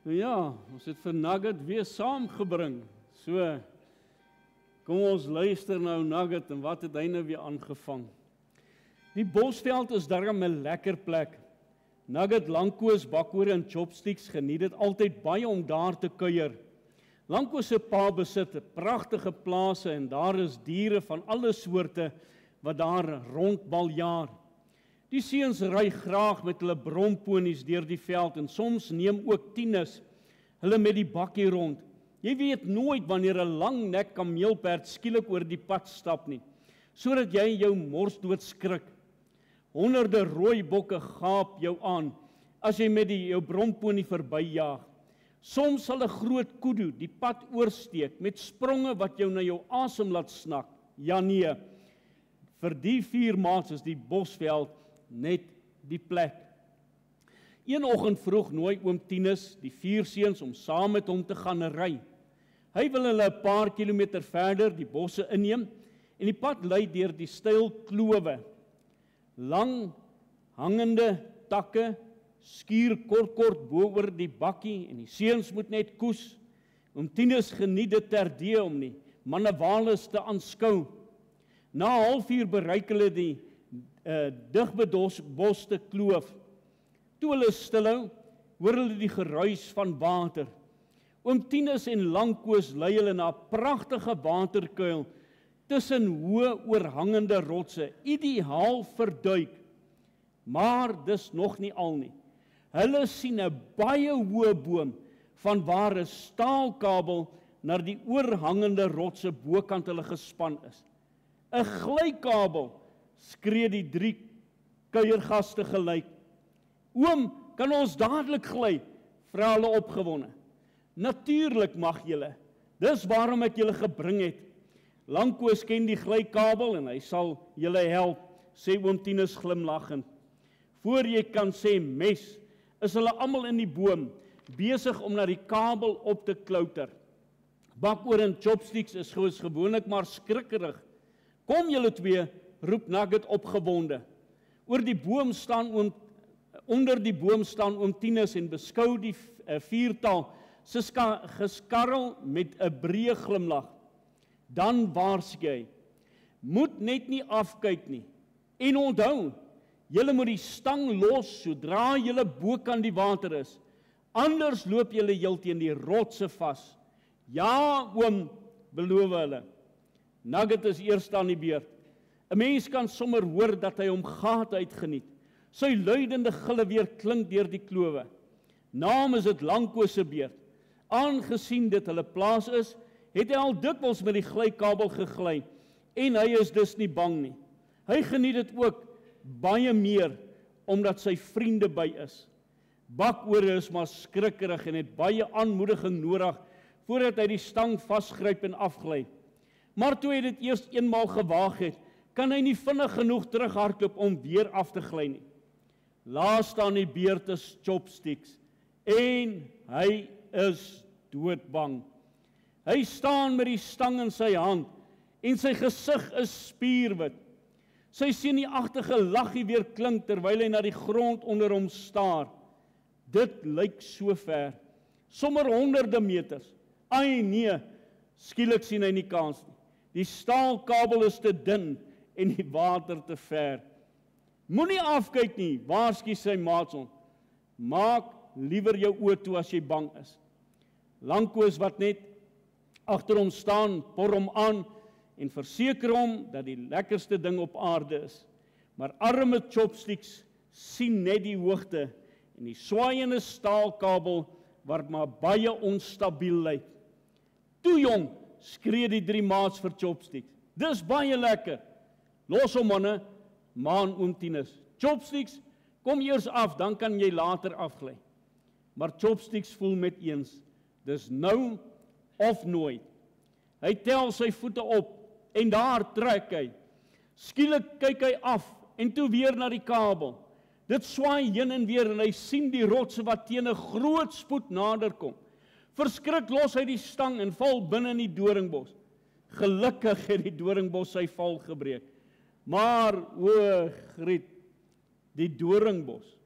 Ja, ons het vir Nugget weer saamgebring. So, kom ons luister nou Nugget en wat het hy nou weer aangevang. Die Bosveld is darm 'n lekker plek. Nugget, Lankoos, Bakhoor en Chopsticks geniet dit altyd baie om daar te kuier. Lankoos se pa besit 'n pragtige plase en daar is diere van alle soorte wat daar rondbaljaar. Die seuns ry graag met hulle bromponies deur die veld en soms neem ook tieners hulle met die bakkie rond. Jy weet nooit wanneer 'n lang nek kameelperd skielik oor die pad stap nie, sodat jy jou mors dood skrik. Honderde rooi bokke gaap jou aan as jy met jou bromponie verbyjaag. Soms sal 'n groot kudu die pad oorsteek met spronge wat jou na jou asem laat snak. Ja nee, vir die 4 maats is die Bosveld net die plek. Een oggend vroeg nooi oom Tinus die 4 seuns om saam met hom te gaan ry. Hy wil hulle 'n paar kilometer verder die bosse inneem en die pad lei deur die steil klowe. Lang hangende takke skuur kort bo oor die bakkie en die seuns moet net koes. Oom Tinus geniet dit terdee om die mannewales te aanskou. Na 0:30 bereik hulle die digbedoste kloof. Toe hulle stilhou, hoor hulle die geruis van water. Oom Tinus en Lankoos lei hulle na 'n pragtige waterkuil tussen hoë oorhangende rotse, ideaal verduik. Maar dis nog nie al nie. Hulle sien 'n baie hoë boom van waar 'n staalkabel na die oorhangende rotse bokant hulle gespan is. 'n Glykabel, skree die 3 kuiergaste gelyk. Oom, kan ons dadelik gly? Vra hulle opgewonde. Natuurlik mag julle. Dis waarom ek julle gebring het. Lankoos ken die glykabel en hy sal julle help, sê oom Tinus glimlaggend. Voor jy kan sê mes, is hulle almal in die boom, besig om na die kabel op te klouter. Bakhoor en Chopsticks is soos gewoonlik maar skrikkerig. Kom julle 2, roep Nugget opgewonde. Onder die boom staan oom Tinus en beskou die 4-tal se geskarrel met 'n breë glimlag. Dan waarsku hy: moet net nie afkyk nie. En onthou, julle moet die stang los sodra julle bokant die water is. Anders loop julle heel teen die rotse vas. Ja, oom, beloof hulle. Nugget is eers aan die beurt. 'n Mens kan sommer hoor dat hy hom gate uitgeniet. Sy luidende gille weer klink deur die klowe. Naam is dit Lankoos se beurt. Aangesien dit hulle plaas is, het hy al dikwels met die glykabel gegly en hy is dus nie bang nie. Hy geniet dit ook baie meer omdat sy vriende by is. Bakhoor is maar skrikkerig en het baie aanmoediging nodig voordat hy die stang vasgryp en afgly. Maar toe hy dit eers eenmaal gewaag het, kan hy nie vinnig genoeg terughardloop om weer af te gly nie. Laaste aan die beurt is Chopsticks en hy is doodbang. Hy staan met die stang in sy hand en sy gesig is spierwit. Sy senuagtige laggie weer klink terwyl hy na die grond onder hom staar. Dit lyk so ver, sommer honderde meters. Ai nee, skielik sien hy nie kans nie. Die staalkabel is te dun en die water te ver. Moenie afkyk nie, waarsku sy maats hom. Maak liewer jou oë toe as jy bang is. Lankoos wat net agter hom staan, por hom aan en verseker hom dat die lekkerste ding op aarde is. Maar arme Chopsticks sien net die hoogte en die swaaiende staalkabel wat maar baie onstabiel lyk. Toe jong, skree die 3 maats vir Chopsticks. Dis baie lekker. Los hom manne, maan oom Tinus. Chopsticks, kom eers af, dan kan jy later afgly. Maar Chopsticks voel met eens, dis nou of nooit. Hy tel sy voete op en daar trek hy. Skielik kyk hy af en toe weer na die kabel. Dit swaai heen en weer en hy sien die rotse wat teen 'n groot spoed nader kom. Verskrik los hy die stang en val binne in die doringbos. Gelukkig het die doringbos sy val gebreek. Maar o, Griet, die doringbos.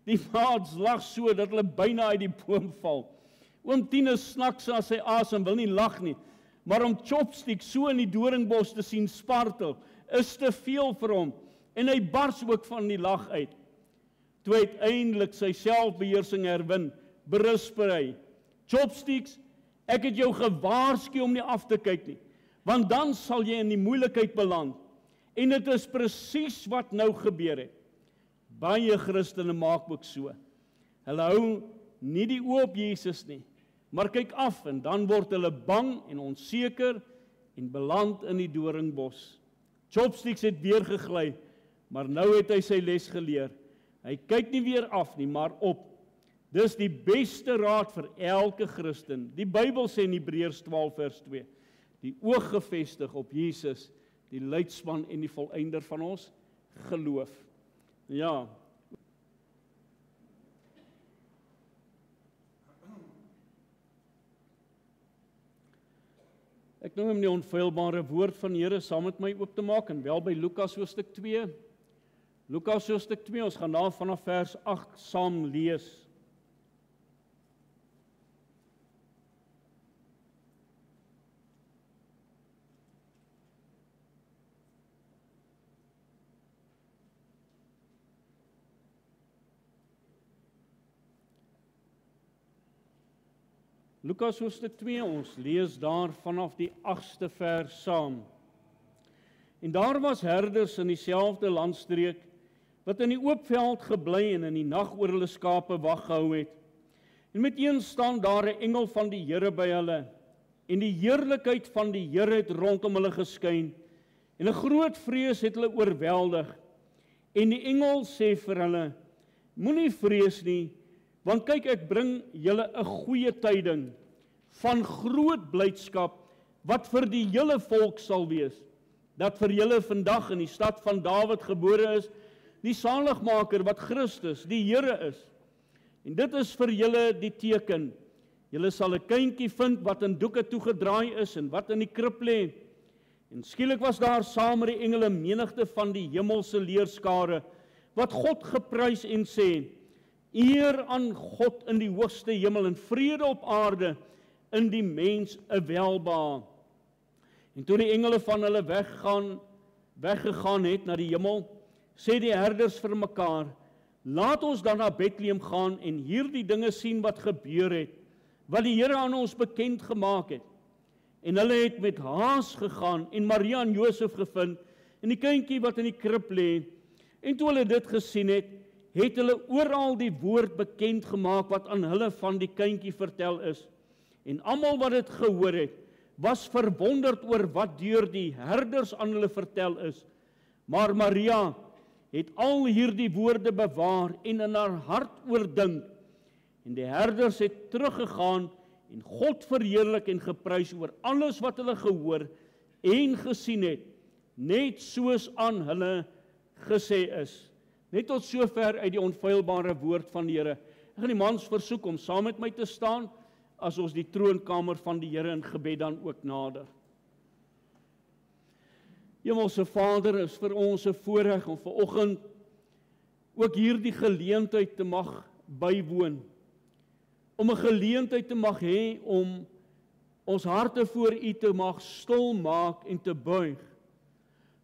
Die maats lag so dat hulle byna uit die boom val. Oom Tinus snaks as sy asem, wil nie lag nie. Maar om Chopstick so in die doringbos te sien spartel, is te veel vir hom. En hy bars ook van die lag uit. Toe hy uiteindelik sy selfbeheersing herwin, berisper hy: Chopsticks, ek het jou gewaarsku om nie af te kyk nie, want dan sal jy in die moeilikheid beland. En dit is presies wat nou gebeur het. Baie Christene maak ook so. Hulle hou nie die oë op Jesus nie, maar kyk af en dan word hulle bang en onseker en beland in die doringbos. Chopsticks het weer gegly, maar nou het hy sy les geleer. Hy kyk nie weer af nie, maar op. Dis die beste raad vir elke Christen. Die Bybel sê in Hebreërs 12 vers 2, die oog gefestig op Jesus, die leidsman en die volëinder van ons geloof. Ja. Ek noem hom die onfeilbare woord van die Here saam met my oop te maak, en wel by Lukas hoofstuk 2. Lukas hoofstuk 2, ons gaan daar vanaf vers 8 saam lees. Lukas hoofstuk 2, ons lees daar vanaf die 8ste vers saam. En daar was herders in dieselfde landstreek, wat in die oop veld gebly en in die nag oor hulle skape wag gehou het. En meteens staan daar 'n engel van die Here by hulle, en die heerlikheid van die Here het rondom hulle geskyn, en 'n groot vrees het hulle oorweldig. En die engel sê vir hulle: Moenie vrees nie, want kyk, ek bring julle 'n goeie tyding van groot blydskap, wat vir die hele volk sal wees, dat vir julle vandag in die stad van Dawid gebore is, die saligmaker wat Christus, die Here is. En dit is vir julle die teken. Julle sal 'n kindjie vind wat in doeke toegedraai is en wat in die krib lê. En skielik was daar saam met die engele menigte van die hemelse leerskare, wat God geprys en sê: Eer aan God in die hoogste hemel en vrede op aarde in die mens 'n welbehae. En toe die engele van hulle weggegaan het na die hemel, sê die herders vir mekaar: Laat ons dan na Bethlehem gaan en hierdie dinge sien wat gebeur het, wat die Here aan ons bekend gemaak het. En hulle het met haas gegaan en Maria en Josef gevind en die kindjie wat in die krib lê. En toe hulle dit gesien het, het hulle oral die woord bekend gemaak wat aan hulle van die kindjie vertel is. En almal wat dit gehoor het, was verwonderd oor wat deur die herders aan hulle vertel is. Maar Maria het al hierdie woorde bewaar en in haar hart oordink. En die herders het teruggegaan en God verheerlik en geprys oor alles wat hulle gehoor en gesien het, net soos aan hulle gesê is. Net tot sover uit die onfeilbare woord van die Here. Ek gaan die mans versoek om saam met my te staan, as ons die troonkamer van die Here in gebed dan ook nader. Hemelse Vader, is vir ons 'n voorreg om vanoggend ook hierdie geleentheid te mag bywoon. Om 'n geleentheid te mag hê om ons harte voor U te mag stil maak en te buig.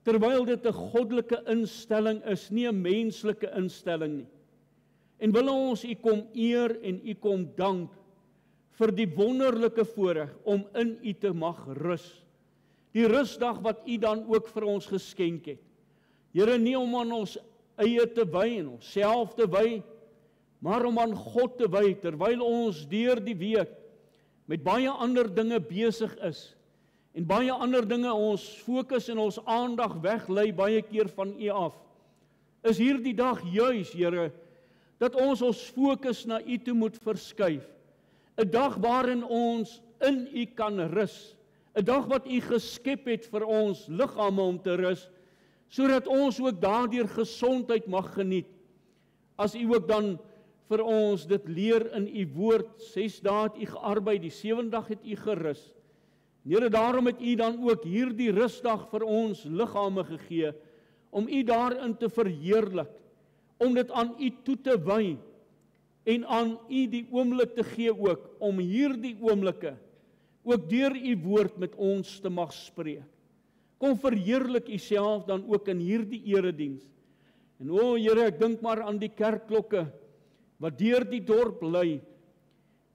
Terwyl dit 'n goddelike instelling is, nie 'n menslike instelling nie. En wil ons U kom eer en U kom dank vir die wonderlike voorreg om in U te mag rus. Die rusdag wat U dan ook vir ons geskenk het. Here, nie om aan ons eie te wy en onsself te wy, maar om aan God te wy, terwyl ons deur die week met baie ander dinge besig is, en baie ander dinge ons fokus en ons aandag weglei baie keer van U af. Is hierdie dag juis, Here, dat ons fokus na U toe moet verskuif. 'n dag waarin ons in U kan rus. 'n dag wat U geskep het vir ons liggame om te rus, sodat ons ook daardeur gesondheid mag geniet. As U ook dan vir ons dit leer in U woord, 6 dae het U gearbeid, die 7de dag het U gerus. Here, daarom het U dan ook hierdie rusdag vir ons liggame gegee, om U daarin te verheerlik, om dit aan U toe te wy, en aan U die oomblik te gee ook, om hierdie oomblikke, ook deur U woord met ons te mag spreek. Kom verheerlik U self dan ook in hierdie erediens. En Here, ek dink maar aan die kerkklokke, wat deur die dorp lui.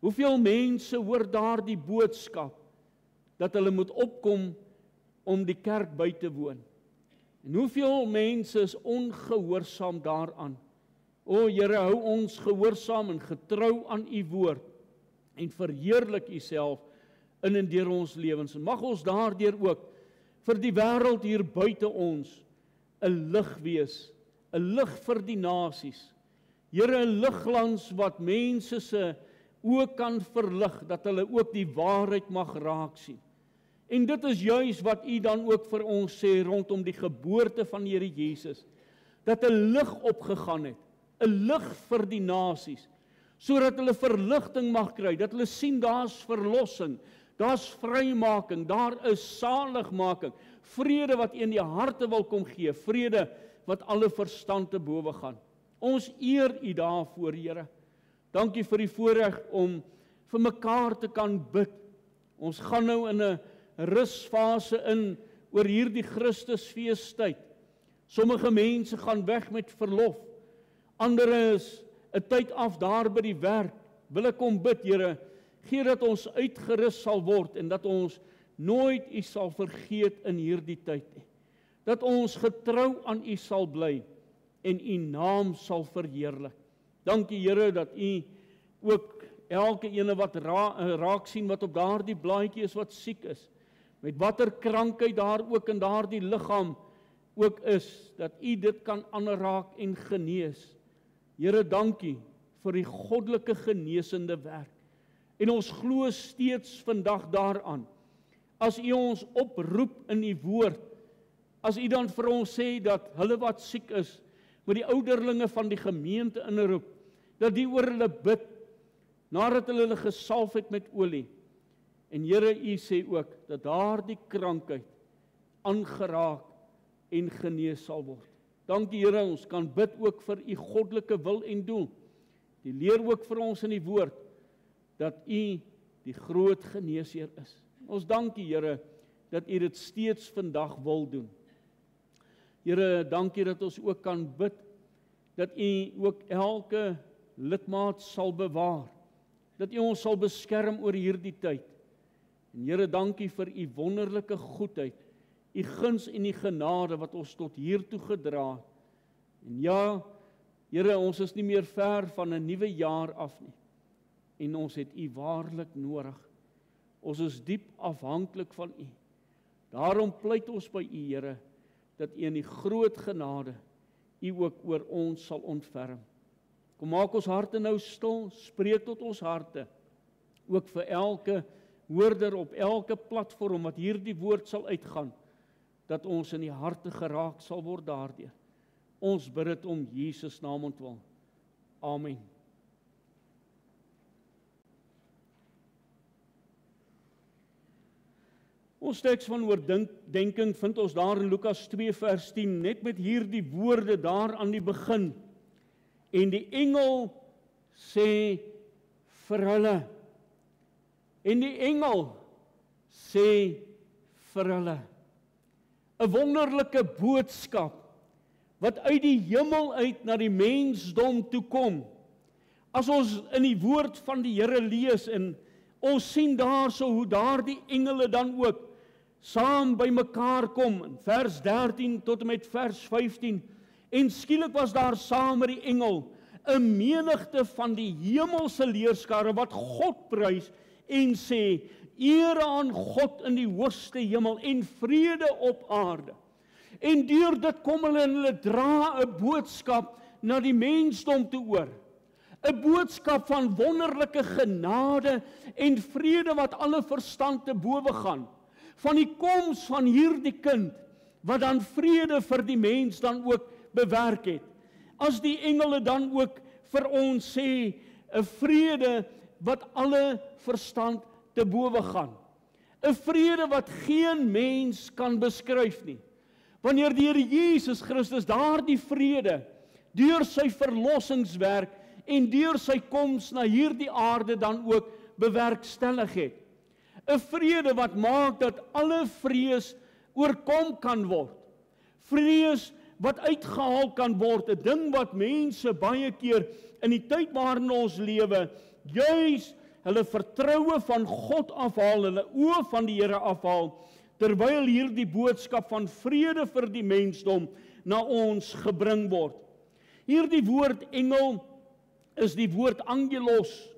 Hoeveel mense hoor daar die boodskap, dat hulle moet opkom om die kerk by te woon. En hoeveel mense is ongehoorsaam daaraan. Here, hou ons gehoorsaam en getrou aan U woord, en verheerlik U self in en deur ons lewens. En mag ons daardeur ook vir die wêreld hier buite ons 'n lig wees, 'n lig vir die nasies. Here, 'n ligglans wat mense se oë kan verlig, dat hulle ook die waarheid mag raak sien. En dit is juis wat U dan ook vir ons sê rondom die geboorte van Here Jesus, dat 'n lig opgegaan het, 'n lig vir die nasies, sodat hulle verligting mag kry, dat hulle sien daar's verlossing, daar's vrymaking, daar is saligmaking, vrede wat in die harte wil kom gee, vrede wat alle verstand te bowe gaan. Ons eer U daarvoor, Here. Dankie vir die voorreg om vir mekaar te kan bid. Ons gaan nou in 'n rusfase in oor hierdie Christusfeestyd. Sommige mense gaan weg met verlof. Ander is 'n tyd af daar by die werk. Wil ek kom bid, Here, gee dat ons uitgerus sal word en dat ons nooit U sal vergeet in hierdie tyd nie. Dat ons getrou aan U sal bly en U naam sal verheerlik. Dankie, Here, dat U ook elke ene wat raak sien wat op daardie blaadjie is wat siek is, met watter krankheid daar ook in daardie liggaam ook is, dat U dit kan aanraak en genees. Here, dankie vir die goddelike genesende werk. En ons glo steeds vandag daaraan. As U ons oproep in U woord, as U dan vir ons sê dat hulle wat siek is, met die ouderlinge van die gemeente inroep, dat die oor hulle bid, nadat hulle gesalf het met olie. En Here, U sê ook, dat daardie krankheid aangeraak en genees sal word. Dankie, Here, ons kan bid ook vir U goddelike wil en doel. Die leer ook vir ons in die woord, dat U die groot geneesheer is. Ons dankie, Here, dat U dit steeds vandag wil doen. Here, dankie dat ons ook kan bid, dat U ook elke lidmaat sal bewaar, dat U ons sal beskerm oor hierdie tyd. En Here, dankie vir U wonderlike goedheid, U guns en U genade wat ons tot hiertoe gedra het. En ja, Here, ons is nie meer ver van 'n nuwe jaar af nie. En ons het U waarlik nodig. Ons is diep afhanklik van U. Daarom pleit ons by U, Here, dat U in die groot genade U ook oor ons sal ontferm. Kom maak ons harte nou stil, spreek tot ons harte, ook vir elke hoorder op elke platform wat hierdie woord sal uitgaan, dat ons in die harte geraak sal word daardeur. Ons bid dit om Jesus naam ontwil. Amen. Ons teks van oordeenking vind ons daar in Lukas 2 vers 10, net met hierdie woorde daar aan die begin. En die engel sê vir hulle, en die engel sê vir hulle, 'n wonderlike boodskap, wat uit die hemel uit na die mensdom toe kom. As ons in die woord van die Here lees, en ons sien daarso hoe daardie engele dan ook saam by mekaar kom, in vers 13 tot en met vers 15, en skielik was daar saam met die engel 'n menigte van die hemelse leerskare wat God prys en sê, ere aan God in die hoogste hemel en vrede op aarde. En deur dit kom hulle en hulle dra 'n boodskap na die mensdom toe oor. 'n Boodskap van wonderlike genade en vrede wat alle verstand te bowe gaan. Van die koms van hierdie kind, wat dan vrede vir die mens dan ook bewerk het. As die engele dan ook vir ons sê, 'n vrede wat alle verstand te bowe gaan. 'n Vrede wat geen mens kan beskryf nie. Wanneer die Here Jesus Christus daardie vrede deur sy verlossingswerk en deur sy koms na hierdie aarde dan ook bewerkstellig het. 'n Vrede wat maak dat alle vrees oorkom kan word. Vrees wat uitgehaal kan word, 'n ding wat mense baie keer in die tyd waarin ons lewe, juis hulle vertroue van God afhaal, hulle oë van die Here afhaal, terwyl hierdie boodskap van vrede vir die mensdom na ons gebring word. Hierdie woord engel is die woord angelos,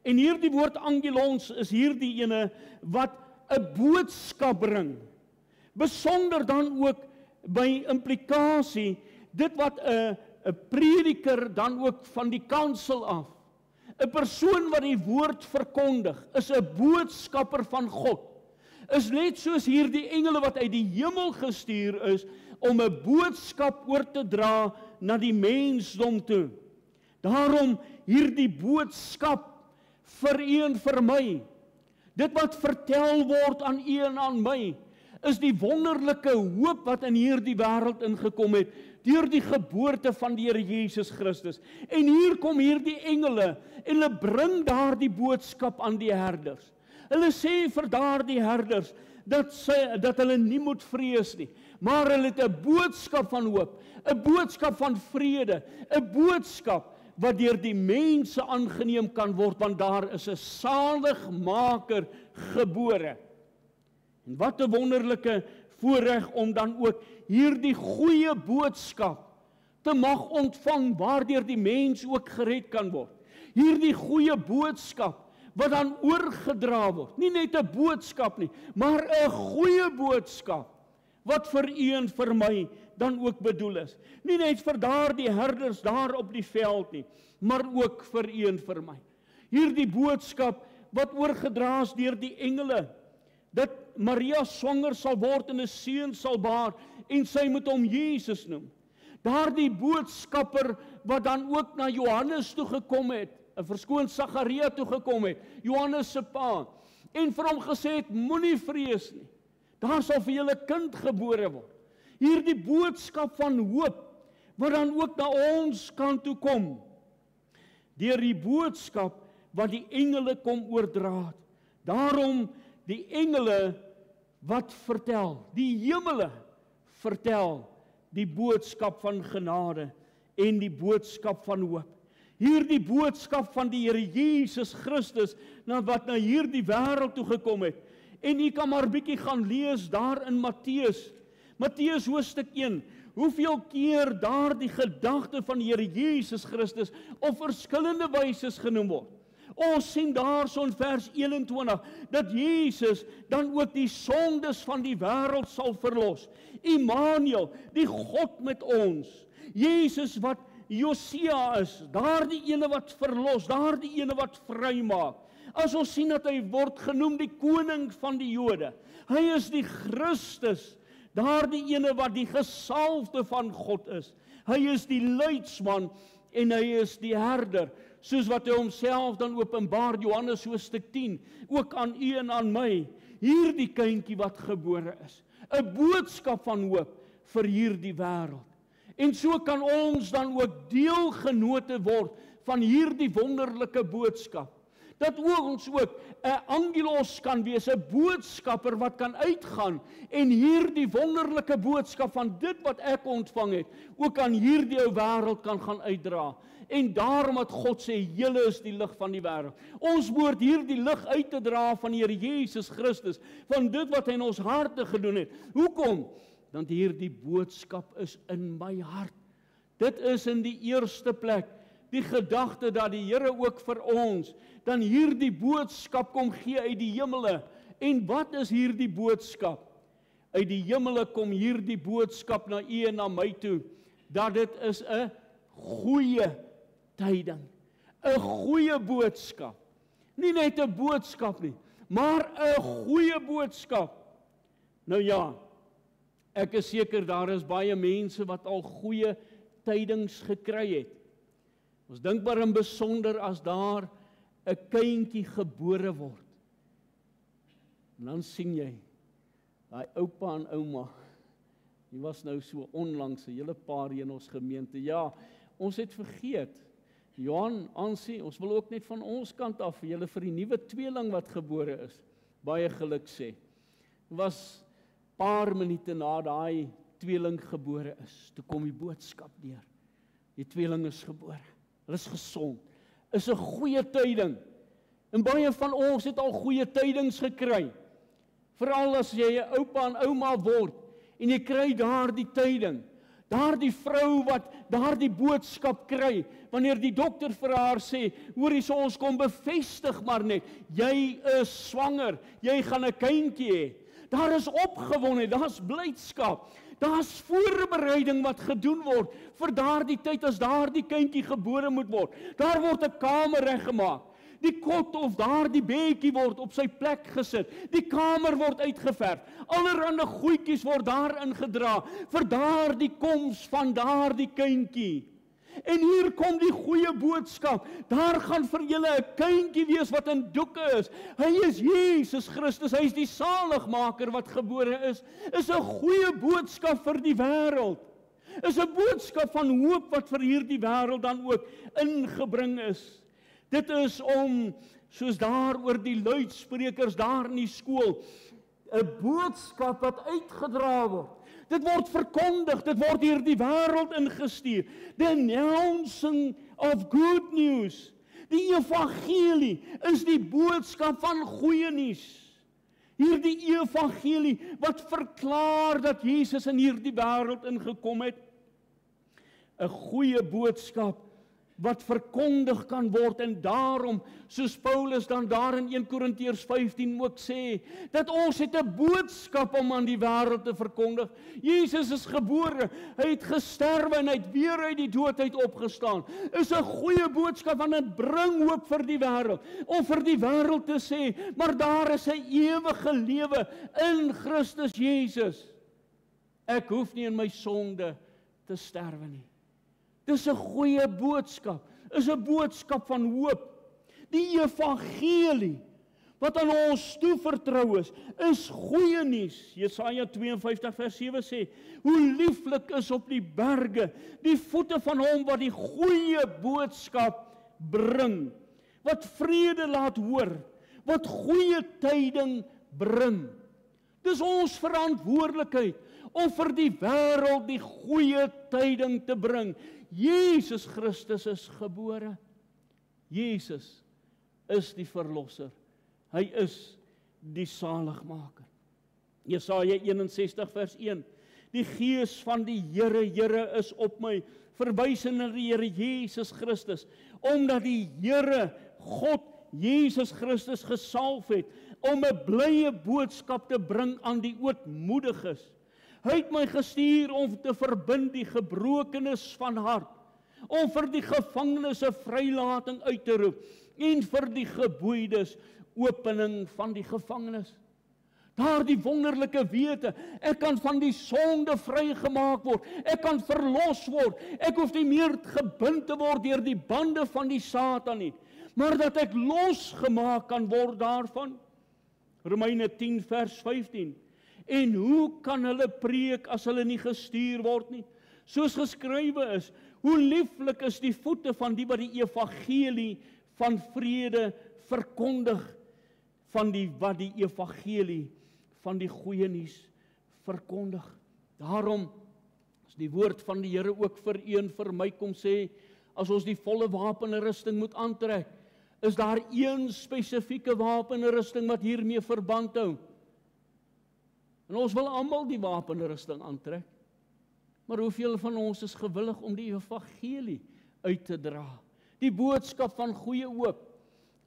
en hierdie woord angelos is hierdie ene wat 'n boodskap bring. Besonder dan ook by implikasie, dit wat 'n prediker dan ook van die kansel af, 'n persoon wat die woord verkondig, is 'n boodskapper van God, is net soos hierdie engele wat uit die hemel gestuur is, om 'n boodskap oor te dra na die mensdom toe. Daarom hierdie boodskap vir u en vir my, dit wat vertel word aan u en aan my, is die wonderlike hoop wat in hierdie wêreld ingekom het, deur die geboorte van die Here Jesus Christus. En hier kom hierdie engele, en hulle bring daardie boodskap aan die herders. Hulle sê vir daardie herders, dat hulle nie moet vrees nie, maar hulle het 'n boodskap van hoop, 'n boodskap van vrede, 'n boodskap wat deur die mense aangeneem kan word, want daar is 'n saligmaker gebore. En wat 'n wonderlike voorreg om dan ook hierdie goeie boodskap te mag ontvang, waardeur die mens ook gered kan word. Hierdie goeie boodskap wat dan oorgedra word, nie net 'n boodskap nie, maar 'n goeie boodskap, wat vir u en vir my dan ook bedoel is. Nie net vir daardie herders daar op die veld nie, maar ook vir u en vir my. Hierdie boodskap wat oorgedra is deur die engele, dat Maria swanger sal word en 'n seun sal baar, en sy moet hom Jesus noem. Daardie boodskapper wat dan ook na Johannes toe gekom het, 'n verskoon Sagaria toe gekom het, Johannes se pa, en vir hom gesê het, moenie vrees nie, daar sal vir julle 'n kind gebore word. Hierdie boodskap van hoop, wat dan ook na ons kant toe kom, deur die boodskap wat die engele kom oordra het. Daarom die engele wat vertel, die hemele vertel die boodskap van genade en die boodskap van hoop. Hierdie boodskap van die Here Jesus Christus, wat na hierdie wêreld toe gekom het. En u kan maar bietjie gaan lees daar in Matteus hoofstuk 1, hoeveel keer daar die gedagte van die Here Jesus Christus op verskillende wyse genoem word. Ons sien daar so in vers 21, dat Jesus dan ook die sondes van die wêreld sal verlos. Immanuel, die God met ons. Jesus wat Josia is, daardie ene wat verlos, daardie ene wat vrymaak. As ons sien dat hy word genoem die koning van die Jode. Hy is die Christus, daardie ene wat die gesalfde van God is. Hy is die leidsman en hy is die herder, soos wat hy homself dan openbaar, Johannes hoofstuk 10, ook aan u en aan my, hierdie kindjie wat gebore is, 'n boodskap van hoop vir hierdie wêreld. En so kan ons dan ook deelgenote word van hierdie wonderlike boodskap, dat ons ook 'n angelos kan wees, 'n boodskapper wat kan uitgaan, en hierdie wonderlike boodskap van dit wat ek ontvang het, ook aan hierdie ou wêreld kan gaan uitdra. En daarom het God sê, julle is die lig van die wêreld. Ons behoort hierdie lig uit te dra van die Here Jesus Christus, van dit wat hy in ons harte gedoen het. Hoekom? Want hierdie boodskap is in my hart. Dit is in die eerste plek die gedagte dat die Here ook vir ons dan hierdie boodskap kom gee uit die hemele. En wat is hierdie boodskap? Uit die hemele kom hierdie boodskap na u en na my toe, dat dit is 'n goeie tyding, 'n goeie boodskap. Nie net 'n boodskap nie, maar 'n goeie boodskap. Nou ja, ek is seker daar is baie mense wat al goeie tydings gekry het. Ons dink maar in besonder as daar 'n kindjie gebore word. En dan sien jy, daai oupa en ouma, die was nou so onlangs 'n hele paar in ons gemeente. Ja, ons het vergeet Johan, Ansie, ons wil ook net van ons kant af vir julle vir die nuwe tweeling wat gebore is, baie geluk sê. Was paar minute na daai tweeling gebore is, toe kom die boodskap deur. Die tweeling is gebore. Hulle is gesond. Is 'n goeie tyding. En baie van ons het al goeie tydings gekry. Veral as jy 'n oupa en ouma word en jy kry daardie tyding. Daardie vrou wat daardie boodskap kry, wanneer die dokter vir haar sê, hoorie, so ons kom bevestig maar net, jy is swanger, jy gaan 'n kindjie hê. Daar is opgewondenheid, daar's blydskap, daar's voorbereiding wat gedoen word vir daardie tyd as daardie kindjie gebore moet word. Daar word 'n kamer reggemaak. Die kot of daardie bedjie word op sy plek gesit. Die kamer word uitgeverf. Allerhande goedjies word daarin gedra vir daardie koms van daardie kindjie. En hier kom die goeie boodskap. Daar gaan vir julle 'n kindjie wees wat in doeke is. Hy is Jesus Christus. Hy is die saligmaker wat gebore is. Is 'n goeie boodskap vir die wêreld. Is 'n boodskap van hoop wat vir hierdie wêreld dan ook ingebring is. Dit is om, soos daar oor die luidsprekers daar in die skool, 'n boodskap wat uitgedra word. Dit word verkondig, dit word hier die wêreld ingestuur. The announcing of good news. Die evangelie is die boodskap van goeie nuus. Hierdie evangelie wat verklaar dat Jesus in hierdie wêreld ingekom het. 'n Goeie boodskap wat verkondig kan word, en daarom, soos Paulus dan daar in 1 Korintiërs 15 ook sê, dat ons het 'n boodskap om aan die wêreld te verkondig. Jesus is gebore, hy het gesterwe en hy het weer uit die dood uit opgestaan. Is 'n goeie boodskap, want dit bring hoop vir die wêreld, om vir die wêreld te sê, maar daar is 'n ewige lewe in Christus Jesus. Ek hoef nie in my sonde te sterwe nie. Dis 'n goeie boodskap, is 'n boodskap van hoop. Die evangelie wat aan ons toevertrou is goeie nuus. Jesaja 52 vers 7 sê, hoe lieflik is op die berge die voete van hom wat die goeie boodskap bring, wat vrede laat hoor, wat goeie tyding bring. Dis ons verantwoordelikheid om vir die wêreld die goeie tyding te bring. Jesus Christus is gebore. Jesus is die verlosser. Hy is die saligmaker. Jesaja 61 vers 1. Die gees van die Here is op my, verwysend na die Here Jesus Christus, omdat die Here God Jesus Christus gesalf het om 'n blye boodskap te bring aan die ootmoediges. Hy het my gestuur om te verbind die gebrokenes van hart, om vir die gevangenes 'n vrylating uit te roep, en vir die geboeides opening van die gevangenes. Daar die wonderlike wete, ek kan van die sonde vrygemaak word, ek kan verlos word, ek hoef nie meer gebind te word deur die bande van die Satan nie, maar dat ek losgemaak kan word daarvan. Romeine 10 vers 15. En hoe kan hulle preek as hulle nie gestuur word nie? Soos geskrywe is, hoe lieflik is die voete van die wat die evangelie van vrede verkondig, van die wat die evangelie van die goeie nuus verkondig. Daarom is die woord van die Here ook vir my kom sê, as ons die volle wapenrusting moet aantrek, is daar een spesifieke wapenrusting wat hiermee verband hou. En ons wil almal die wapenrusting aantrek. Maar hoeveel van ons is gewillig om die evangelie uit te dra? Die boodskap van goeie hoop.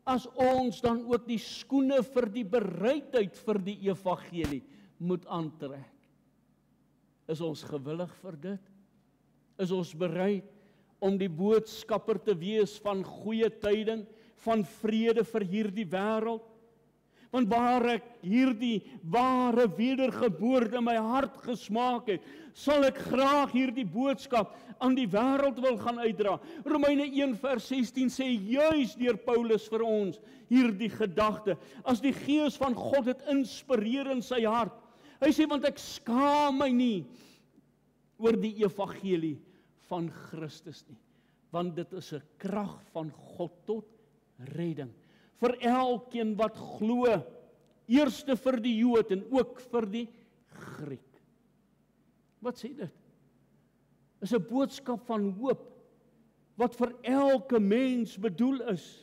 As ons dan ook die skoene vir die bereidheid vir die evangelie moet aantrek. Is ons gewillig vir dit? Is ons bereid om die boodskapper te wees van goeie tyding, van vrede vir hierdie wêreld? Want waar ek hierdie ware wedergeboorte in my hart gesmaak het, sal ek graag hierdie boodskap aan die wêreld wil gaan uitdra. Romeine 1 vers 16 sê juis deur Paulus vir ons hierdie gedagte, as die Gees van God dit inspireer in sy hart. Hy sê, want ek skaam my nie oor die evangelie van Christus nie. want dit is 'n krag van God tot redding, vir elkeen wat glo, eerste vir die Jood en ook vir die Griek. Wat sê dit? Is 'n boodskap van hoop, wat vir elke mens bedoel is.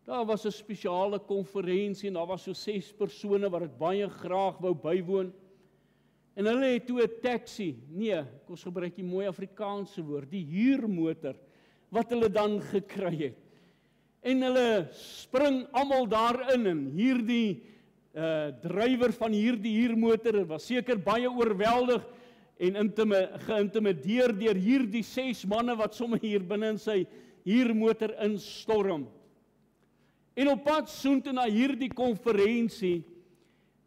Daar was 'n spesiale konferensie en daar was so 6 persone wat dit baie graag wou bywoon. En hulle het toe 'n taxi, ons gebruik die mooi Afrikaanse woord, die huurmotor, wat hulle dan gekry het. En hulle spring almal daarin en hierdie drywer van hierdie huurmotor was seker baie oorweldig en geïntimideer deur hierdie 6 manne wat sommer hier binne in sy huurmotor instorm. En op pad soontoe na hierdie konferensie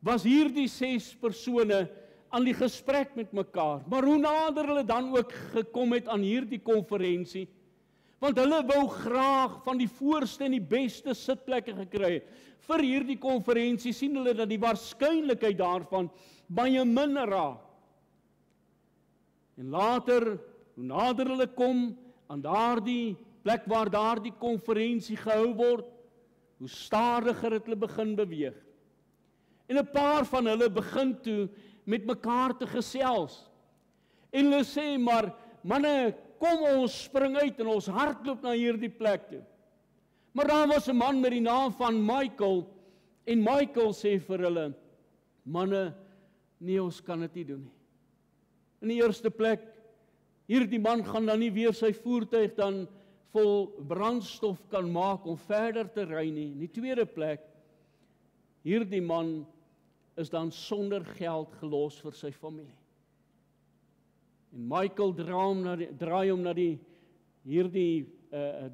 was hierdie 6 persone aan die gesprek met mekaar. Maar hoe nader hulle dan ook gekom het aan hierdie konferensie, want hulle wou graag van die voorste en die beste sitplekke gekry het. Vir hierdie konferensie sien hulle dat die waarskynlikheid daarvan baie minder raak. En later, hoe nader hulle kom aan daardie plek waar daardie konferensie gehou word, hoe stadiger het hulle begin beweeg. En 'n paar van hulle begin toe met mekaar te gesels. En hulle sê, maar manne, kom ons spring uit en ons hardloop na hierdie plek toe. Maar daar was 'n man met die naam van Michael, en Michael sê vir hulle, manne, nee, ons kan dit nie doen nie. In die eerste plek, hierdie man gaan dan nie weer sy voertuig dan vol brandstof kan maak om verder te ry nie. In die tweede plek, hierdie man is dan sonder geld gelos vir sy familie. En Michael draai hom na hierdie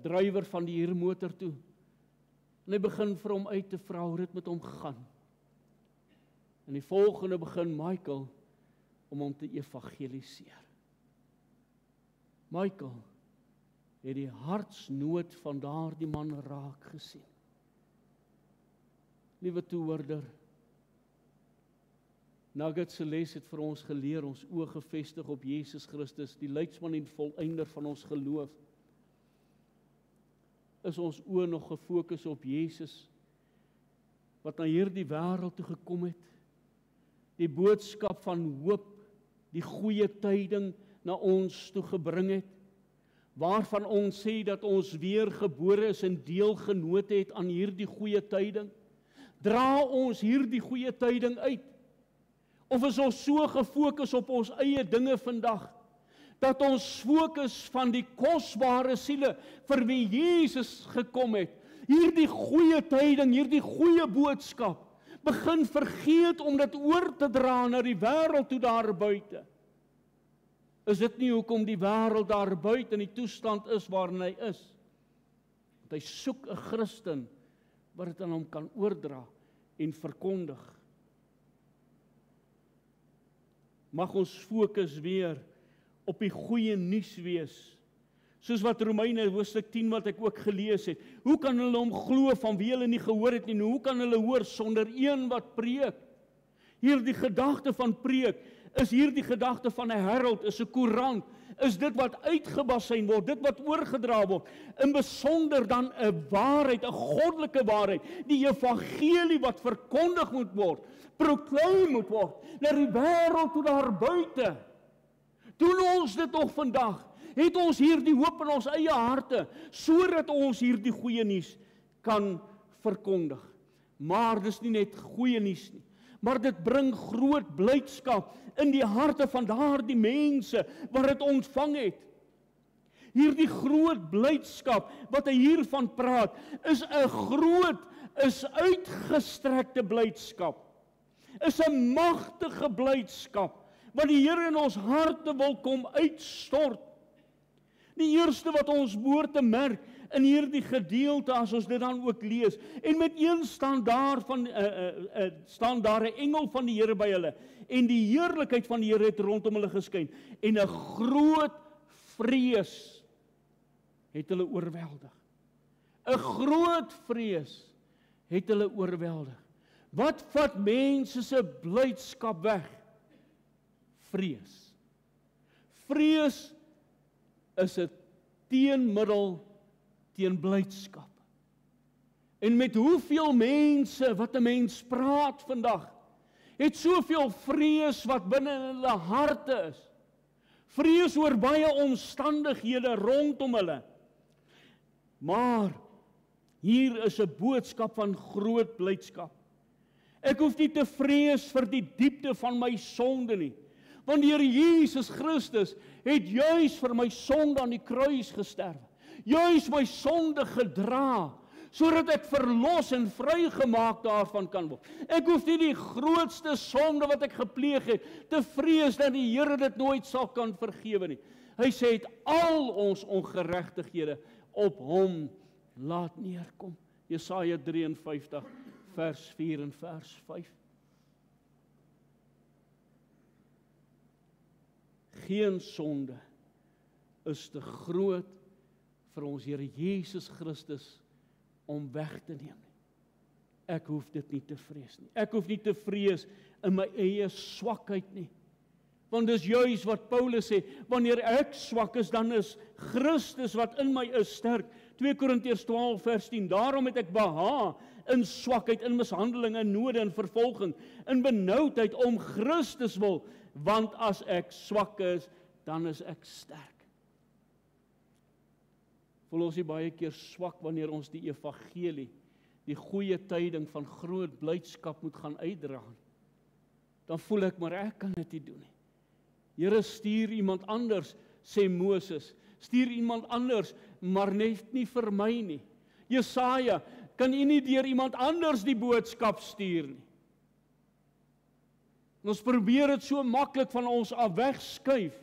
drywer van die huurmotor toe. En hy begin vir hom uit te vra hoe dit met hom gaan. En die volgende begin Michael om hom te evangeliseer. Michael het die hartsnood van daardie man raak gesien. Liewe toehoorder, Nugget se les het vir ons geleer, ons oë gefestig op Jesus Christus, die leidsman en volëinder van ons geloof. Is ons oë nog gefokus op Jesus, wat na hierdie wêreld toe gekom het, die boodskap van hoop, die goeie tyding na ons toe gebring het, waarvan ons sê dat ons weergebore is en deelgenote het aan hierdie goeie tyding? Dra ons hierdie goeie tyding uit? Of is ons so gefokus op ons eie dinge vandag, dat ons fokus van die kosbare siele vir wie Jesus gekom het, hierdie goeie tyding, hierdie goeie boodskap, begin vergeet om dit oor te dra na die wêreld toe daar buite? Is dit nie hoekom die wêreld daar buite in die toestand is waarin hy is? Want hy soek 'n Christen wat dit aan hom kan oordra en verkondig. Mag ons fokus weer op die goeie nuus wees, soos wat Romeine hoofstuk 10 wat ek ook gelees het. Hoe kan hulle hom glo van wie hulle nie gehoor het nie? Hoe kan hulle hoor sonder een wat preek? Hierdie gedagte van preek, is hierdie gedagte van 'n herald, is 'n koerant, is dit wat uitgebasyn word, dit wat oorgedra word, in besonder dan 'n waarheid, 'n goddelike waarheid, die evangelie wat verkondig moet word, proclaim moet word, na die wêreld toe daar buite. Doen ons dit nog vandag? Het ons hierdie hoop in ons eie harte, sodat ons hierdie goeie nuus kan verkondig? Maar dis nie net goeie nuus nie, maar dit bring groot blydskap in die harte van daardie mense wat dit ontvang het. Hierdie groot blydskap wat hy hiervan praat, is uitgestrekte blydskap, is 'n magtige blydskap, wat die Here in ons harte wil kom uitstort. Die eerste wat ons behoort te merk in hierdie gedeelte, as ons dit dan ook lees, en met een staan daar 'n engel van die Here by hulle, en die heerlikheid van die Here het rondom hulle geskyn, en 'n groot vrees het hulle oorweldig. 'n Groot vrees het hulle oorweldig. Wat vat mense se blydskap weg? Vrees. Vrees is 'n teenmiddel teen blydskap. En met hoeveel mense wat 'n mens praat vandag, het soveel vrees wat binne in hulle harte is. Vrees oor baie omstandighede rondom hulle. Maar hier is 'n boodskap van groot blydskap. Ek hoef nie te vrees vir die diepte van my sonde nie, want die Here Jesus Christus het juis vir my sonde aan die kruis gesterf, juis my sonde gedra, sodat ek verlos en vrygemaak daarvan kan word. Ek hoef nie die grootste sonde wat ek gepleeg het, te vrees dat die Here dit nooit sal kan vergewe nie. Hy sê, het al ons ongeregtighede op hom laat neerkom. Jesaja 53, vers 4 en vers 5. Geen sonde is te groot vir ons Here Jesus Christus om weg te neem nie. Ek hoef dit nie te vrees nie. Ek hoef nie te vrees in my eie swakheid nie. Want dis juis wat Paulus sê, wanneer ek swak is, dan is Christus wat in my is sterk. 2 Korintiërs 12 vers 10, daarom het ek behaag in swakheid, in mishandeling, in noode, in vervolging, in benoudheid om Christus wil, want as ek swak is, dan is ek sterk. Voel ons nie baie keer swak wanneer ons die evangelie, die goeie tyding van groot blydskap moet gaan uitdra. Dan voel ek, maar ek kan dit nie doen nie. Here, stuur iemand anders, sê Moses, stuur iemand anders, maar net nie vir my nie. Jesaja, kan u nie deur iemand anders die boodskap stuur nie? En ons probeer dit so maklik van ons af wegskuif,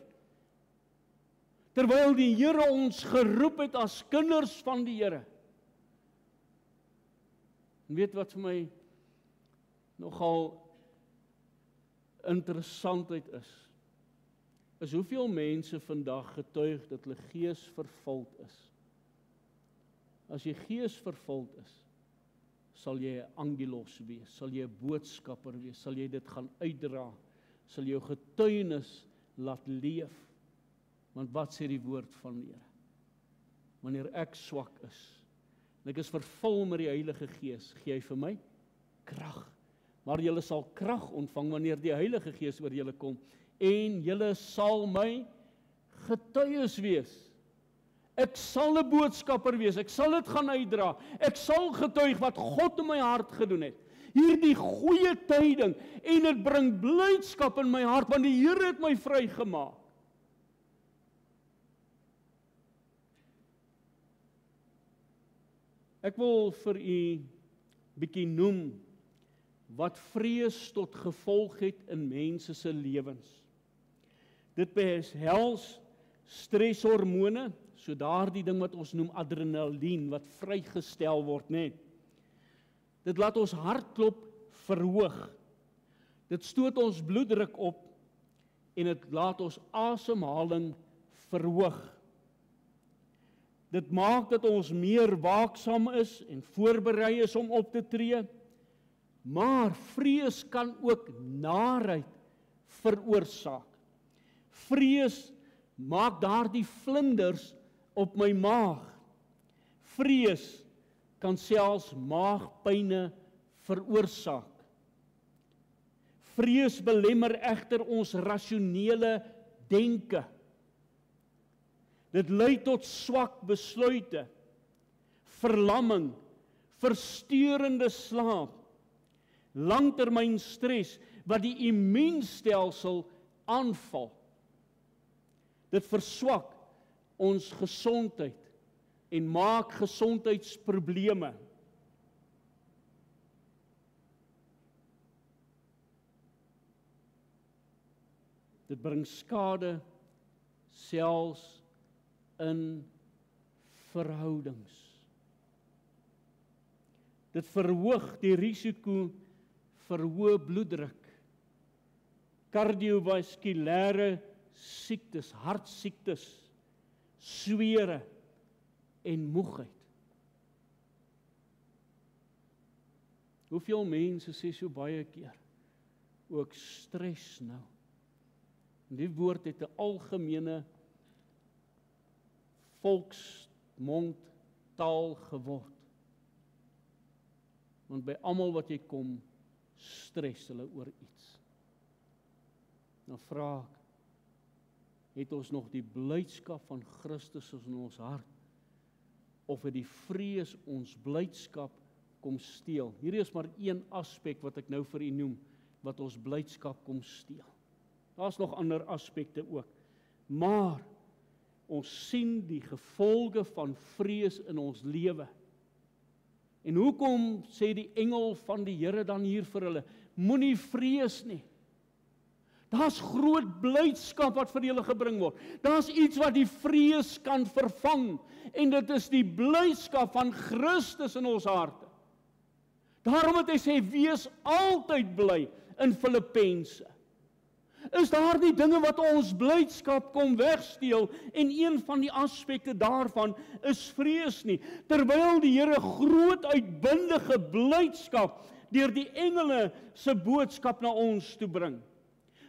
terwyl die Here ons geroep het as kinders van die Here. En weet wat vir my nogal interessantheid is hoeveel mense vandag getuig dat hulle gees vervuld is. As jy gees vervuld is, sal jy 'n angelos wees, sal jy 'n boodskapper wees, sal jy dit gaan uitdra, sal jou getuienis laat leef. Want wat sê die woord van die Here? Wanneer ek swak is, en ek is vervul met die Heilige Gees, gee hy vir my krag. Maar julle sal krag ontvang wanneer die Heilige Gees oor julle kom, en julle sal my getuies wees. Ek sal 'n boodskapper wees, ek sal dit gaan uitdra, ek sal getuig wat God in my hart gedoen het. Hierdie goeie tyding, en dit bring blydskap in my hart, want die Here het my vrygemaak. Ek wil vir u bietjie noem wat vrees tot gevolg het in mense se lewens. Dit behels stresshormone, so daardie ding wat ons noem adrenalien, wat vrygestel word, né? Dit laat ons hartklop verhoog. Dit stoot ons bloeddruk op en dit laat ons asemhaling verhoog. Dit maak dat ons meer waaksaam is en voorberei is om op te tree. Maar vrees kan ook naarheid veroorsaak. Vrees maak daardie vlinders op my maag. Vrees kan selfs maagpyne veroorsaak. Vrees belemmer egter ons rasionele denke. Dit lei tot swak besluite, verlamming, versteurende slaap, langtermyn stres wat die immuunstelsel aanval. Dit verswak ons gesondheid en maak gesondheidsprobleme. Dit bring skade selfs in verhoudings. Dit verhoog die risiko vir hoë bloeddruk, kardiovaskulêre siektes, hartsiektes, swere en moegheid. Hoeveel mense sê so baie keer, ook stres nou. En die woord het 'n algemene volksmondtaal geword. Want by almal wat jy kom, stres hulle oor iets. Nou vra ek, het ons nog die blydskap van Christus in ons hart, of het die vrees ons blydskap kom steel? Hierdie is maar een aspek wat ek nou vir u noem, wat ons blydskap kom steel. Daar's nog ander aspekte ook, maar ons sien die gevolge van vrees in ons lewe. En hoekom sê die engel van die Here dan hier vir hulle, moenie vrees nie. Daar's groot blydskap wat vir julle gebring word. Daar's iets wat die vrees kan vervang, en dit is die blydskap van Christus in ons harte. Daarom het hy sê, wees altyd bly in Filippense. Is daar nie dinge wat ons blydskap kom wegsteel, en een van die aspekte daarvan is vrees nie, terwyl die Here groot uitbundige blydskap deur die engele se boodskap na ons toe bring.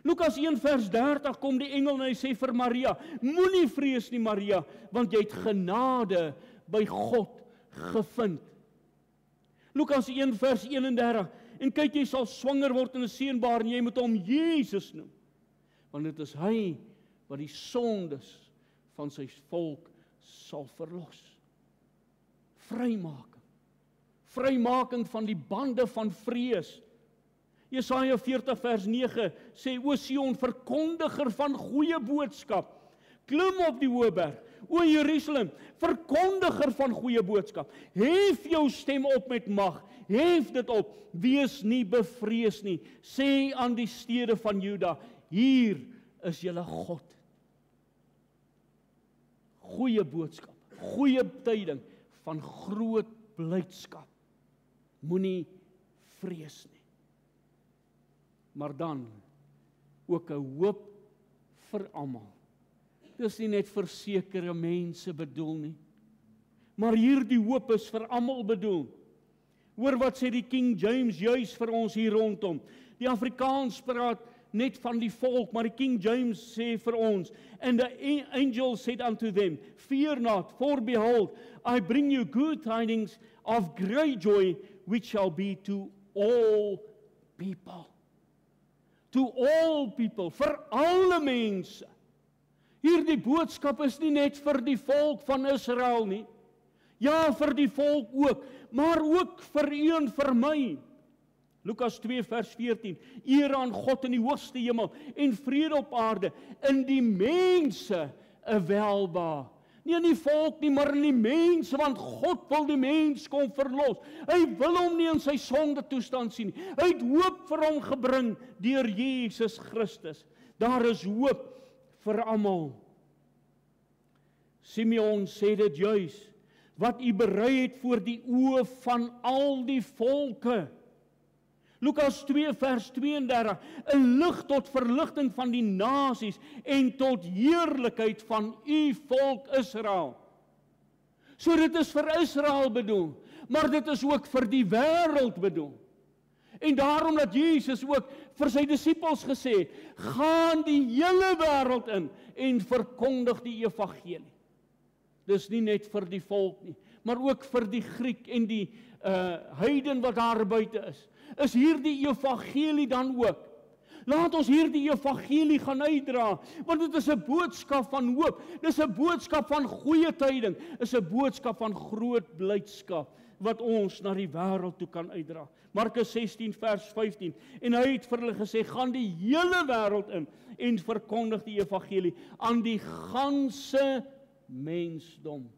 Lukas 1 vers 30 kom die engel en hy sê vir Maria, moenie vrees nie Maria, want jy het genade by God gevind. Lukas 1 vers 31, en kyk, jy sal swanger word en 'n seunbaar, en jy moet hom Jesus noem, want dit is hy wat die sondes van sy volk sal verlos. Vrymaking van die bande van vrees. Jesaja 40 vers 9 sê, o Sion, verkondiger van goeie boodskap, klim op die hoë berg, o Jerusalem, verkondiger van goeie boodskap, hef jou stem op met mag, hef dit op, wees nie bevrees nie, sê aan die stede van Juda, hier is julle God. Goeie boodskap, goeie tyding van groot blydskap, moenie vrees nie. Maar dan ook 'n hoop vir almal. Dis nie net vir sekere mense bedoel nie, maar hierdie hoop is vir almal bedoel. Hoor wat sê die King James juis vir ons hier rondom. Die Afrikaans praat net van die volk, maar die King James sê vir ons, and the angel said unto them, fear not, for behold, I bring you good tidings of great joy, which shall be to all people. To all people, vir alle mense. Hierdie boodskap is nie net vir die volk van Israel nie. Ja, vir die volk ook, maar ook vir u en vir my. Lukas 2 vers 14, eer aan God in die hoogste hemel en vrede op aarde, in die mense 'n welbehae. Nie in die volk nie, maar in die mense, want God wil die mens kom verlos. Hy wil hom nie in sy sonde toestand sien nie. Hy het hoop vir hom gebring deur Jesus Christus. Daar is hoop vir almal. Simeon sê dit juis, wat u berei het voor die oë van al die volke. Lukas 2 vers 32, 'n lig tot verligting van die nasies en tot heerlikheid van u volk Israel. So dit is vir Israel bedoel, maar dit is ook vir die wêreld bedoel. En daarom dat Jesus ook vir sy disippels gesê het, gaan die hele wêreld in en verkondig die evangelie. Dis nie net vir die volk nie, maar ook vir die Griek en die heiden wat daar buite is. Is hierdie evangelie dan ook? Laat ons hierdie evangelie gaan uitdra, want dit is 'n boodskap van hoop, dit is 'n boodskap van goeie tyding, is 'n boodskap van groot blydskap, wat ons na die wêreld toe kan uitdra. Markus 16 vers 15, en hy het vir hulle gesê, gaan die hele wêreld in, en verkondig die evangelie aan die ganse mensdom.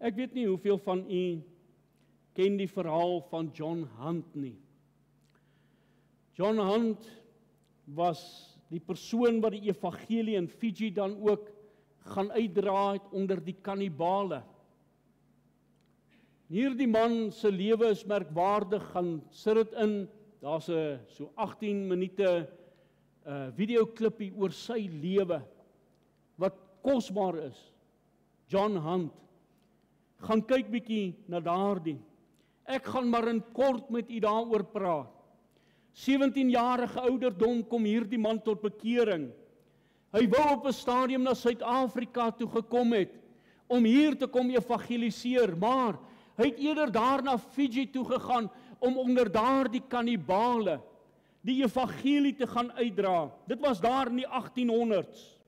Ek weet nie hoeveel van u ken die verhaal van John Hunt nie. John Hunt was die persoon wat die evangelie in Fiji dan ook gaan uitdra het onder die kannibale. Hierdie man se lewe is merkwaardig, gaan sit dit in, daar's 'n so 18 minute videoklippie oor sy lewe, wat kosbaar is. John Hunt, gaan kyk bietjie na daardie. Ek gaan maar in kort met u daaroor praat. 17-jarige ouderdom kom hierdie man tot bekering. Hy wou op 'n stadium na Suid-Afrika toe gekom het, om hier te kom evangeliseer, maar hy het eerder daar na Fiji toe gegaan, om onder daardie kannibale die evangelie te gaan uitdra. Dit was daar in die 1800s.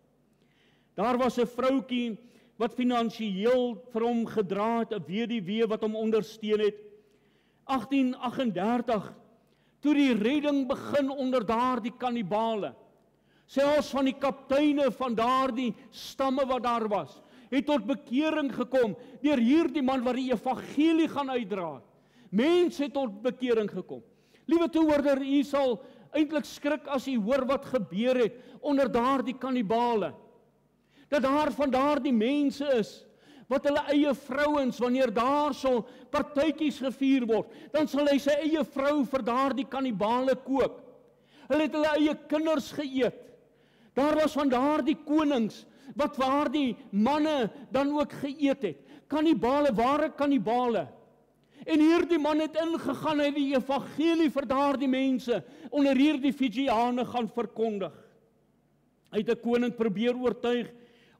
Daar was 'n vroutjie wat finansiëel vir hom gedra het, 'n weduwee wat hom ondersteun het. 1838, toe die redding begin onder daardie kannibale. Selfs van die kapteine van daardie stamme wat daar was, het tot bekering gekom deur hierdie man wat die evangelie gaan uitdra. Mense het tot bekering gekom. Liewe toehoorder, u sal eintlik skrik as u hoor wat gebeur het onder daardie kannibale. Dat daar van daardie mense is wat hulle eie vrouens, wanneer daar so partytjies gevier word, dan sal hy sy eie vrou vir daardie kannibale kook. Hulle het hulle eie kinders geëet. Daar was van daardie konings wat waar die manne dan ook geëet het. Kannibale, ware kannibale. En hierdie man het ingegaan en die evangelie vir daardie mense onder hierdie Fijiane gaan verkondig. Hy het 'n koning probeer oortuig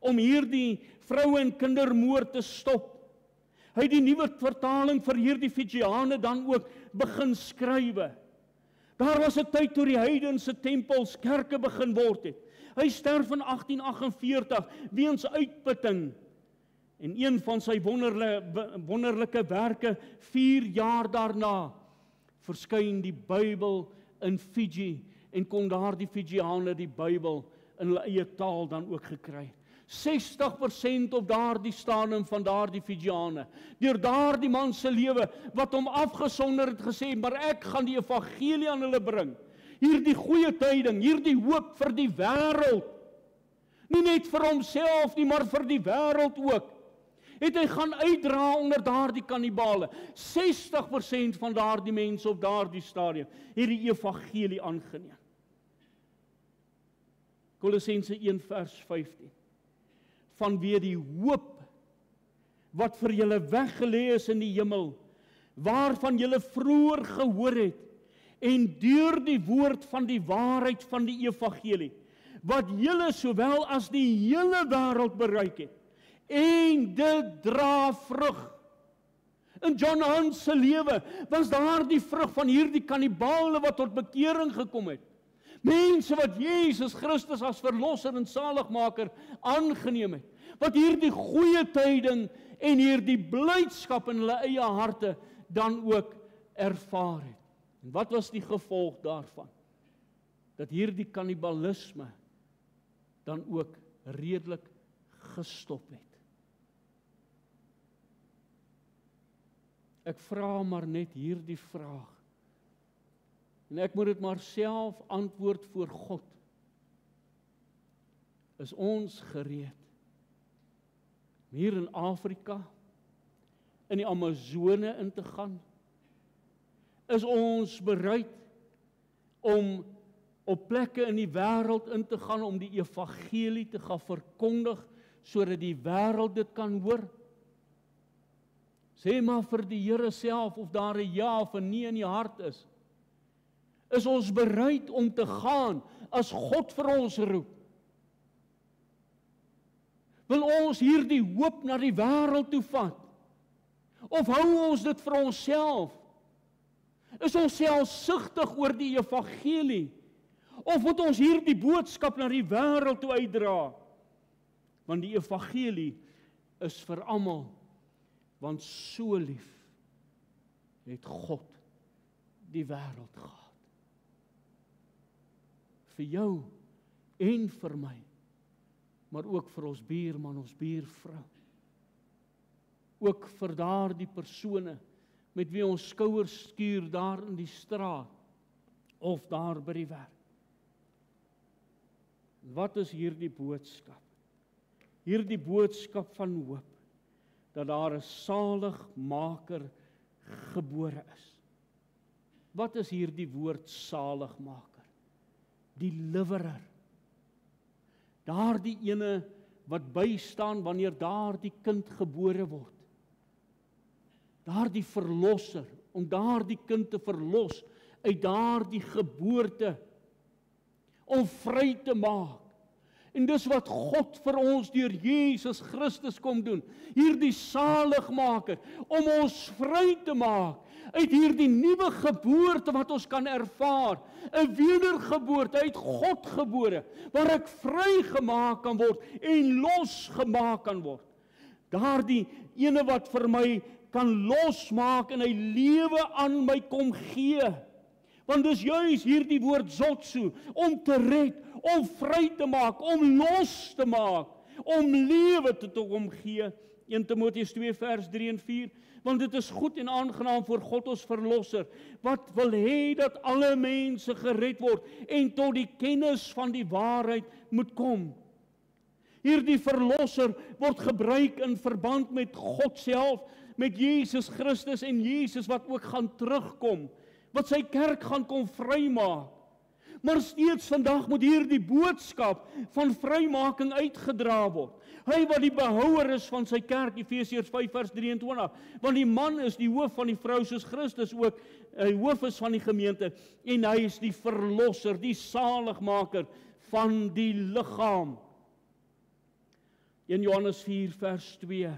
om hierdie vroue en kindermoord te stop. Hy het die nuwe vertaling vir hierdie Fijiane dan ook begin skrywe. Daar was 'n tyd toe die heidense tempels kerke begin word het. Hy sterf in 1848 weens uitputting. En een van sy wonderlike werke, 4 jaar daarna, verskyn die Bybel in Fiji en kon daardie Fijiane die Bybel in hulle eie taal dan ook gekry. 60% op daardie stadium van daardie Fijiane, deur daardie man se lewe, wat hom afgesonder het gesê, maar ek gaan die evangelie aan hulle bring. Hierdie goeie tyding, hierdie hoop vir die wêreld. Nie net vir homself nie, maar vir die wêreld ook. Het hy gaan uitdra onder daardie kannibale. 60% van daardie mense op daardie stadium het die evangelie aangeneem. Kolossense 1 vers 15. Vanweë die hoop wat vir julle weggelê is in die hemel, waarvan julle vroeër gehoor het, en deur die woord van die waarheid van die evangelie, wat julle sowel as die hele wêreld bereik het, en dit dra vrug. In John Hans se lewe was daar die vrug van hierdie kannibale wat tot bekering gekom het. Mense wat Jesus Christus as verlosser en saligmaker aangeneem het, wat hierdie goeie tyding en hierdie blydskap in hulle eie harte dan ook ervaar het. En wat was die gevolg daarvan? Dat hierdie kannibalisme dan ook redelik gestop het. Ek vra maar net hierdie vraag. En ek moet dit maar self antwoord voor God. Is ons gereed om hier in Afrika, in die Amazone in te gaan? Is ons bereid om op plekke in die wêreld in te gaan om die evangelie te gaan verkondig, sodat die wêreld dit kan hoor? Sê maar vir die Here self of daar 'n ja of 'n nee in die hart is. Is ons bereid om te gaan as God vir ons roep? Wil ons hierdie hoop na die wêreld toe vat? Of hou ons dit vir onsself? Is ons selfsugtig oor die evangelie? Of moet ons hierdie boodskap na die wêreld toe uitdra? Want die evangelie is vir almal, want so lief het God die wêreld gehad. Vir jou en vir my, maar ook vir ons buurman, ons buurvrou. Ook vir daardie persone met wie ons skouers skuur daar in die straat of daar by die werk. Wat is hierdie boodskap? Hierdie boodskap van hoop, dat daar 'n saligmaker gebore is. Wat is hierdie woord saligmaker? Deliverer. Daardie ene wat bystaan wanneer daardie kind gebore word. Daardie verlosser, om daardie kind te verlos uit daardie geboorte, om vry te maak. En dis wat God vir ons deur Jesus Christus kom doen. Hierdie saligmaker, om ons vry te maak uit hierdie nuwe geboorte wat ons kan ervaar. 'n Wedergeboorte uit God gebore, waar ek vrygemaak kan word en losgemaak kan word. Daardie ene wat vir my kan losmaak en hy lewe aan my kom gee. Want dis juis hierdie woord zotsu, om te red, om vry te maak, om los te maak, om lewe te kom gee. 1 Timoteus 2 vers 3 en 4. Want dit is goed en aangenaam voor God ons verlosser, wat wil hê dat alle mense gered word en tot die kennis van die waarheid moet kom. Hierdie verlosser word gebruik in verband met God self, met Jesus Christus en Jesus wat ook gaan terugkom, wat sy kerk gaan kom vrymaak. Maar steeds vandag moet hierdie boodskap van vrymaking uitgedra word. Hy wat die behouer is van sy kerk, Efesiërs 5 vers 23, want die man is die hoof van die vrou soos Christus ook hoof is van die gemeente, en hy is die verlosser, die saligmaker van die liggaam. 1 Johannes 4 vers 2,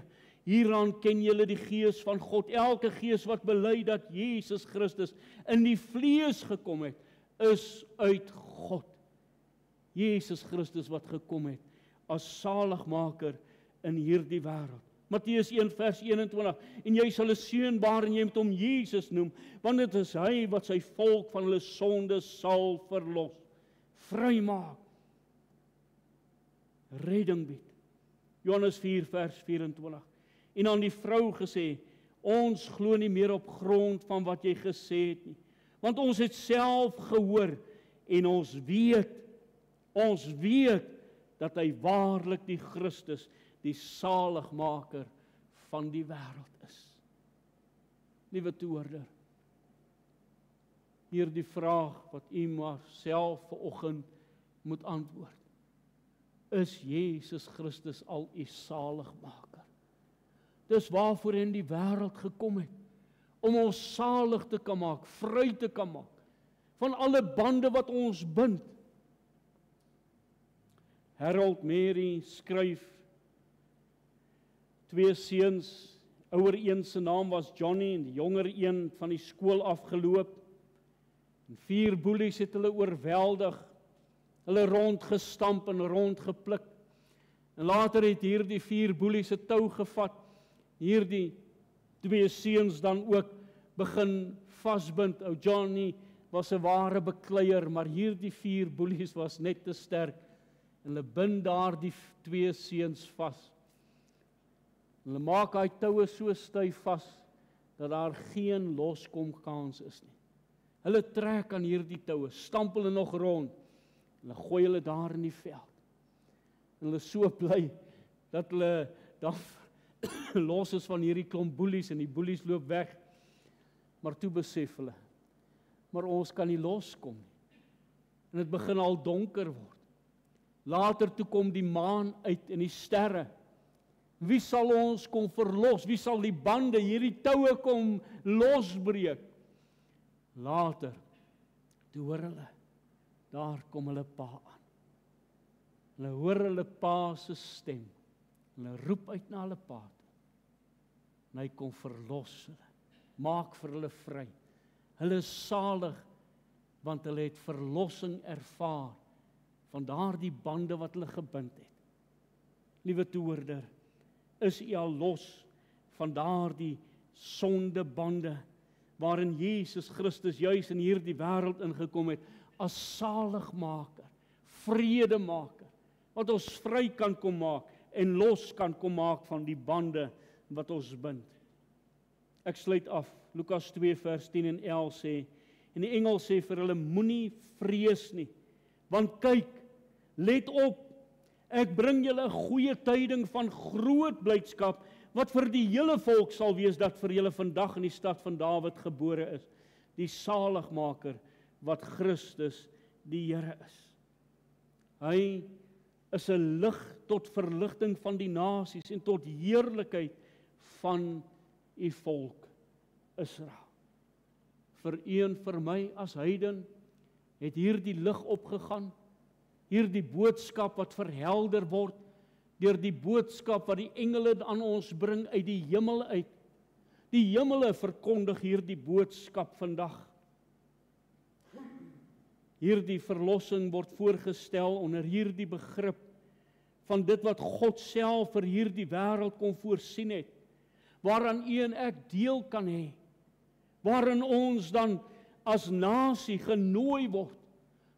hieraan ken julle die gees van God, elke gees wat bely dat Jesus Christus in die vlees gekom het, is uit God. Jesus Christus wat gekom het as saligmaker in hierdie wêreld. Matteus 1 vers 21, en jy sal 'n seun baar en jy moet hom Jesus noem, want dit is hy wat sy volk van hulle sondes sal verlos, vrymaak, redding bied. Johannes 4 vers 24. En aan die vrou gesê, ons glo nie meer op grond van wat jy gesê het nie, want ons het self gehoor en ons weet dat hy waarlik die Christus, die saligmaker van die wêreld is. Liewe toehoorder, hierdie vraag wat u maar self vanoggend moet antwoord. Is Jesus Christus al u saligmaker? Dis waarvoor hy in die wêreld gekom het, om ons salig te kan maak, vry te kan maak, van alle bande wat ons bind. Harold Mary skryf, 2 seuns, ouer een se naam was Johnny, en die jonger een van die skool afgeloop, en 4 boelies het hulle oorweldig, hulle rondgestamp en rondgepluk, en later het hierdie 4 boelies 'n tou gevat, hierdie 2 seuns dan ook begin vasbind. Ou Johnny was 'n ware bekleier, maar hierdie 4 boelies was net te sterk, en hulle bind daar die 2 seuns vas. Hulle maak hy toue so styf vas, dat daar geen loskom kans is nie. Hulle trek aan hierdie toue, stamp hulle nog rond, hulle gooi hulle daar in die veld. En hulle is so bly, dat hulle dan los is van hierdie klomp boelies, en die boelies loop weg. Maar toe besef hulle, maar ons kan nie loskom nie. En dit begin al donker word. Later toe kom die maan uit en die sterre. Wie sal ons kom verlos? Wie sal die bande, hierdie toue kom losbreek? Later, toe hoor hulle, daar kom hulle pa aan. Hulle hoor hulle pa se stem. Hulle roep uit na hulle pa toe. En hy kom verlos hulle, maak vir hulle vry. Hulle is salig, want hulle het verlossing ervaar van daardie bande wat hulle gebind het. Liewe toehoorder, is u al los van daardie sondebande, waarin Jesus Christus juis in hierdie wêreld ingekom het, as saligmaker, vredemaker, wat ons vry kan kom maak, en los kan kom maak van die bande wat ons bind. Ek sluit af, Lukas 2 vers 10 en 11 sê, en die engel sê vir hulle, moenie vrees nie, want kyk, let op, ek bring julle 'n goeie tyding van groot blydskap, wat vir die hele volk sal wees, dat vir julle vandag in die stad van Dawid gebore is, die saligmaker, wat Christus die Here is. Hy is 'n lig tot verligting van die nasies, en tot heerlikheid van u volk Israel. Vir u en vir my as heiden, het hierdie lig opgegaan, hierdie boodskap wat verhelder word, deur die boodskap wat die engele aan ons bring uit die hemel uit. Die hemele verkondig hierdie boodskap vandag. Hierdie verlossing word voorgestel onder hierdie begrip van dit wat God self vir hierdie wêreld kon voorsien het, waaraan u en ek deel kan hê, waarin ons dan as nasie genooi word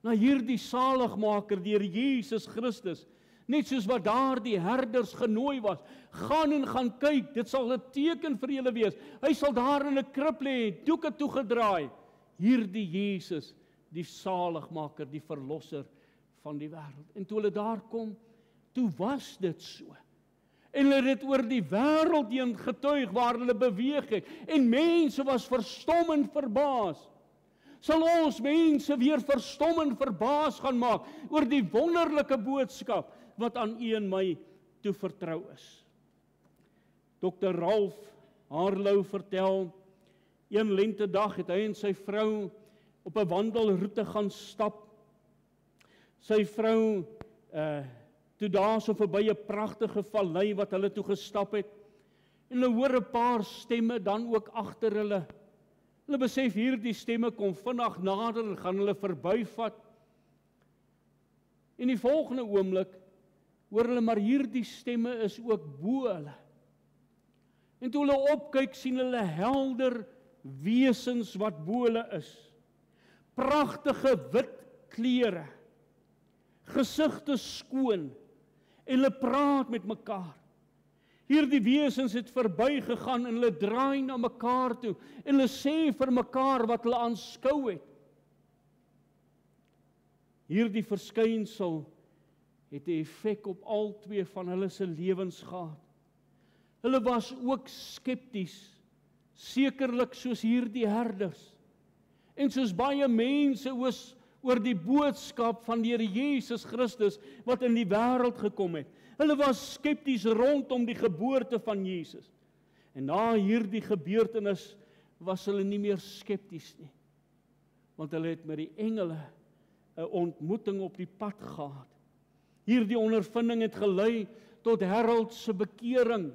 na hierdie saligmaker deur Jesus Christus, net soos wat daar die herders genooi was, gaan kyk, dit sal 'n teken vir julle wees, hy sal daar in 'n krib lê, doeke toegedraai, hierdie Jesus, die saligmaker, die verlosser van die wêreld. En toe hulle daar kom, toe was dit so. En hulle het dit oor die wêreld heen getuig waar hulle beweeg het, en mense was verstom en verbaas. Sal ons mense weer verstom en verbaas gaan maak oor die wonderlike boodskap wat aan u en my toevertrou is. Dr. Ralph Harlow vertel, een lentedag het hy en sy vrou op 'n wandelroete gaan stap. Sy vrou, toe daar so verby 'n pragtige vallei wat hulle toe gestap het, en hulle hoor 'n paar stemme dan ook agter hulle. Hulle besef hierdie stemme kom vinnig nader en gaan hulle verbyvat. En die volgende oomblik hoor hulle maar hierdie stemme is ook bo hulle. En toe hulle opkyk, sien hulle helder wesens wat bo hulle is. Pragtige wit klere, gesigte skoon, en hulle praat met mekaar. Hierdie wesens het verbygegaan en hulle draai na mekaar toe en hulle sê vir mekaar wat hulle aanskou het. Hierdie verskynsel het 'n effek op albei van hulle se lewens gehad. Hulle was ook skepties, sekerlik soos hierdie herders. En soos baie mense oor die boodskap van die Here Jesus Christus wat in die wêreld gekom het. Hulle was skepties rondom die geboorte van Jesus. En na hierdie gebeurtenis was hulle nie meer skepties nie. Want hulle het met die engele 'n ontmoeting op die pad gehad. Hierdie ondervinding het gelei tot Harold se bekering.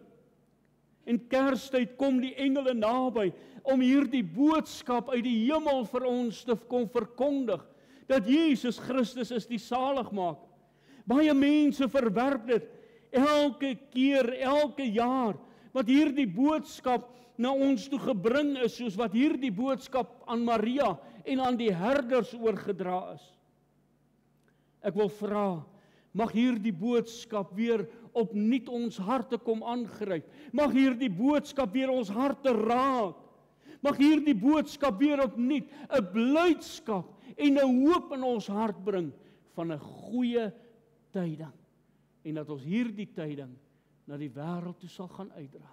En Kerstyd kom die engele naby om hierdie boodskap uit die hemel vir ons te kom verkondig, dat Jesus Christus is die saligmaker. Baie mense verwerp dit elke keer, elke jaar, wat hierdie boodskap na ons toe gebring is, soos wat hierdie boodskap aan Maria en aan die herders oorgedra is. Ek wil vra, mag hierdie boodskap weer opnuut ons harte kom aangryp. Mag hierdie boodskap weer ons harte raak. Mag hierdie boodskap weer opnuut 'n blydskap en 'n hoop in ons hart bring van 'n goeie tyding. En dat ons hierdie tyding na die wêreld toe sal gaan uitdra.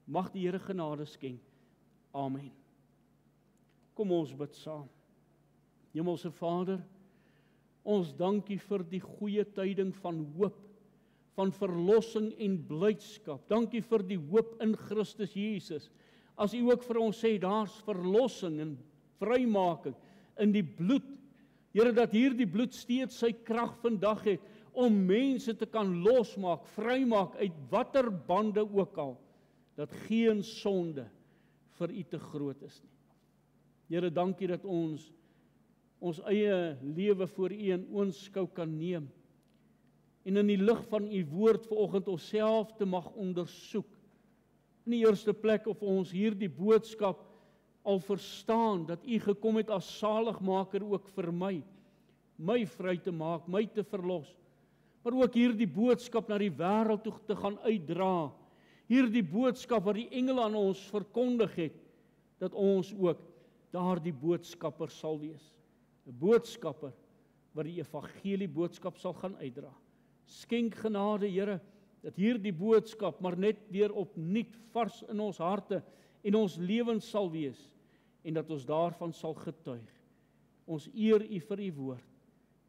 Mag die Here genade skenk. Amen. Kom ons bid saam. Hemelse Vader, ons dank U vir die goeie tyding van hoop, van verlossing en blydskap. Dank U vir die hoop in Christus Jesus. As U ook vir ons sê, daar's verlossing en vrymaking in die bloed. Here, dat hierdie bloed steeds sy krag vandag het om mense te kan losmaak, vrymaak uit watter bande ook al, dat geen sonde vir U te groot is nie. Here, dankie dat ons eie lewe voor U in oënskou kan neem en in die lig van U woord vanoggend onsself te mag ondersoek. In die eerste plek of ons hierdie boodskap al verstaan, dat U gekom het as saligmaker ook vir my vry te maak, my te verlos, maar ook hierdie boodskap na die wêreld toe te gaan uitdra, hierdie boodskap wat die engele aan ons verkondig het, dat ons ook daardie boodskapper sal wees, 'n boodskapper wat die evangelie boodskap sal gaan uitdra. Skenk genade, Here, dat hierdie boodskap maar net weer opnuut vars in ons harte en ons lewens sal wees, en dat ons daarvan sal getuig. Ons eer U vir U woord,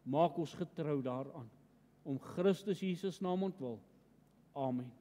maak ons getrou daaraan, om Christus Jesus naam ontwil. Amen.